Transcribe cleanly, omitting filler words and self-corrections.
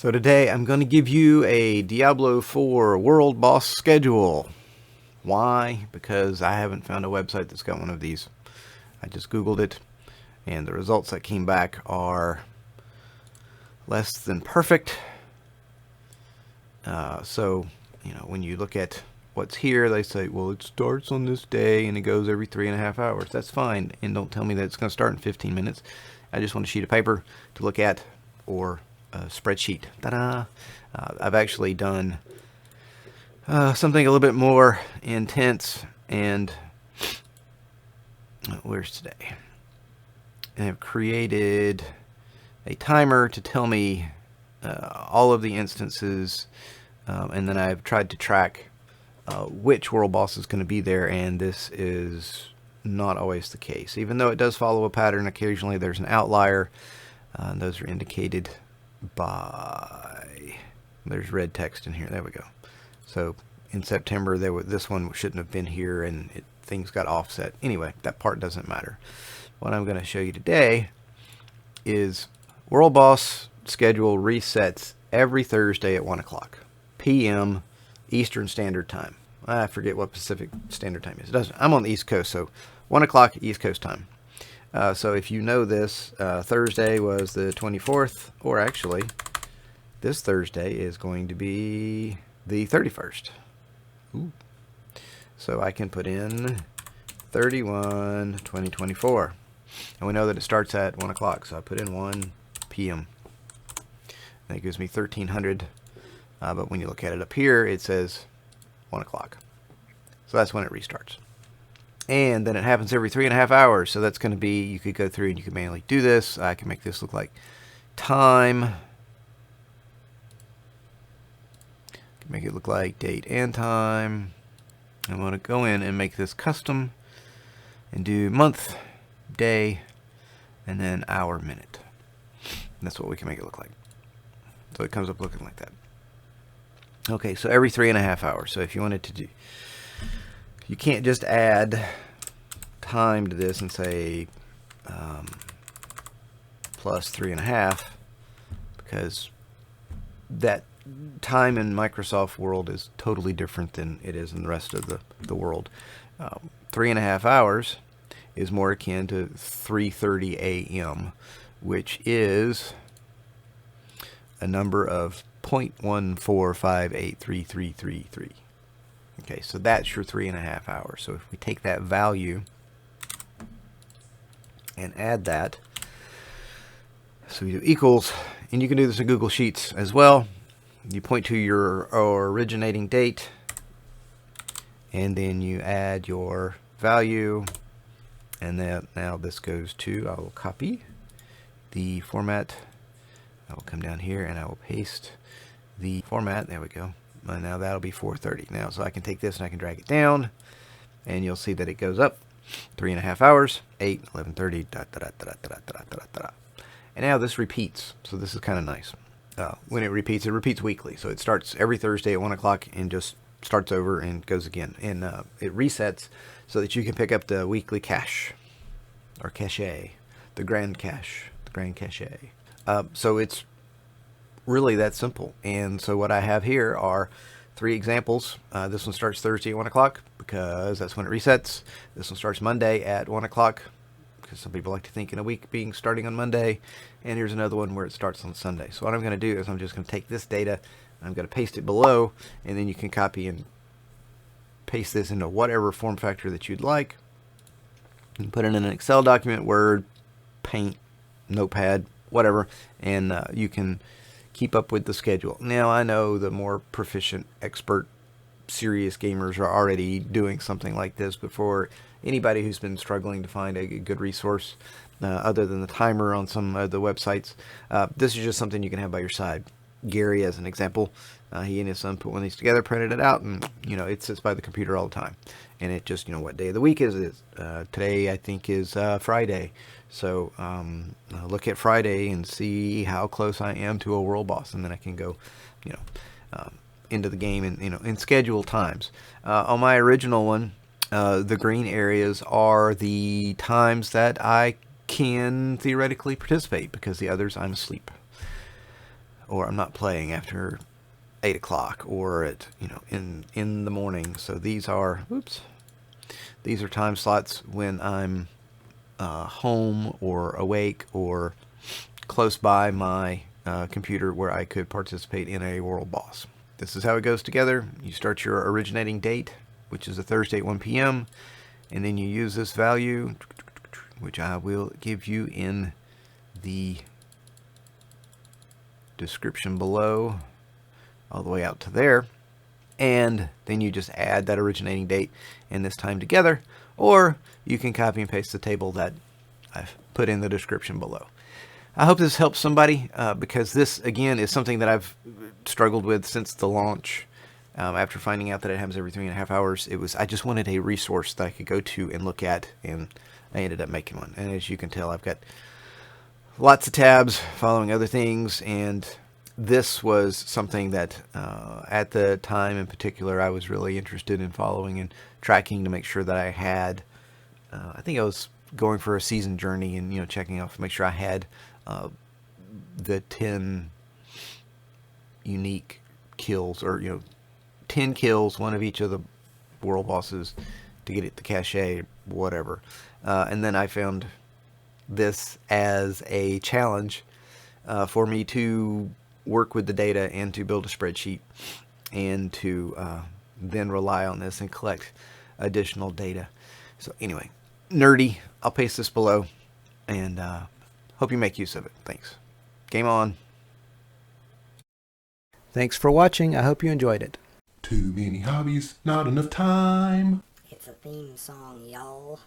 So today I'm going to give you a Diablo 4 world boss schedule. Why? Because I haven't found a website that's got one of these. I just Googled it, and the results that came back are less than perfect. So, when you look at what's here, they say, well, it starts on this day and it goes every 3.5 hours. That's fine. And don't tell me that it's going to start in 15 minutes. I just want a sheet of paper to look at, or a spreadsheet. Ta-da! I've actually done something a little bit more intense, and where's today? And I've created a timer to tell me all of the instances, and then I've tried to track which world boss is going to be there, and this is not always the case. Even though it does follow a pattern, occasionally there's an outlier, and those are indicated by, there's red text in here. There we go. So in September, this one shouldn't have been here, and things got offset. Anyway, that part doesn't matter. What I'm going to show you today is world boss schedule resets every Thursday at 1 o'clock p.m. Eastern Standard Time. I forget what Pacific Standard Time is. It doesn't. I'm on the East Coast, so 1 o'clock East Coast time. So if you know this, Thursday was the 24th, or actually, this Thursday is going to be the 31st. Ooh. So I can put in 31/2024. And we know that it starts at 1 o'clock, so I put in 1 p.m. That gives me 1300. But when you look at it up here, it says 1 o'clock. So that's when it restarts. And then it happens every 3.5 hours. So that's going to be, you could go through and you can manually do this. I can make this look like time. I can make it look like date and time. I want to go in and make this custom and do month, day, and then hour, minute. And that's what we can make it look like. So it comes up looking like that. Okay, so every 3.5 hours. So if you wanted to do, you can't just add time to this and say plus 3.5, because that time in Microsoft world is totally different than it is in the rest of the world. 3.5 hours is more akin to 3:30 a.m., which is a number of 0.145833333. Okay, so that's your 3.5 hours. So if we take that value and add that, so we do equals, and you can do this in Google Sheets as well. You point to your originating date, and then you add your value, and then now this goes to, I will copy the format. I will come down here and I will paste the format. There we go. And now that'll be 4:30. Now, so I can take this and I can drag it down, and you'll see that it goes up 3.5 hours, 8, 11:30, and now this repeats. So this is kind of nice. When it repeats weekly. So it starts every Thursday at 1 o'clock and just starts over and goes again. And it resets so that you can pick up the weekly cache, or cache, the grand cache, so it's really that simple. And so what I have here are 3 examples. This one starts Thursday at 1 o'clock because that's when it resets. This one starts Monday at 1 o'clock because some people like to think in a week being starting on Monday. And here's another one where it starts on Sunday. So what I'm going to do is I'm just going to take this data, I'm going to paste it below, and then you can copy and paste this into whatever form factor that you'd like. You can put it in an Excel document, Word, Paint, Notepad, whatever, and you can keep up with the schedule. Now, I know the more proficient, expert, serious gamers are already doing something like this, but for anybody who's been struggling to find a good resource other than the timer on some of the websites, this is just something you can have by your side. Gary, as an example, he and his son put one of these together, printed it out, and it sits by the computer all the time. And it just, what day of the week is it? Today, I think, is Friday. So look at Friday and see how close I am to a world boss, and then I can go, into the game and in schedule times. On my original one, the green areas are the times that I can theoretically participate, because the others I'm asleep. or I'm not playing after 8 o'clock or at, in the morning. So these are, these are time slots when I'm home or awake or close by my computer where I could participate in a world boss. This is how it goes together. You start your originating date, which is a Thursday at 1 p.m., and then you use this value, which I will give you in the description below, all the way out to there. And then you just add that originating date and this time together, or you can copy and paste the table that I've put in the description below. I hope this helps somebody, because this, again, is something that I've struggled with since the launch. After finding out that it happens every 3.5 hours, I just wanted a resource that I could go to and look at, and I ended up making one. And as you can tell, I've got lots of tabs following other things, and this was something that at the time in particular I was really interested in following and tracking to make sure that I had, I think I was going for a season journey and checking off, make sure I had the 10 unique kills, or 10 kills, one of each of the world bosses to get it the cachet, whatever. And then I found this as a challenge for me to work with the data and to build a spreadsheet and to then rely on this and collect additional data. So anyway, nerdy. I'll paste this below, and hope you make use of it. Thanks. Game on. Thanks for watching. I hope you enjoyed it. Too many hobbies, not enough time. It's a theme song, y'all.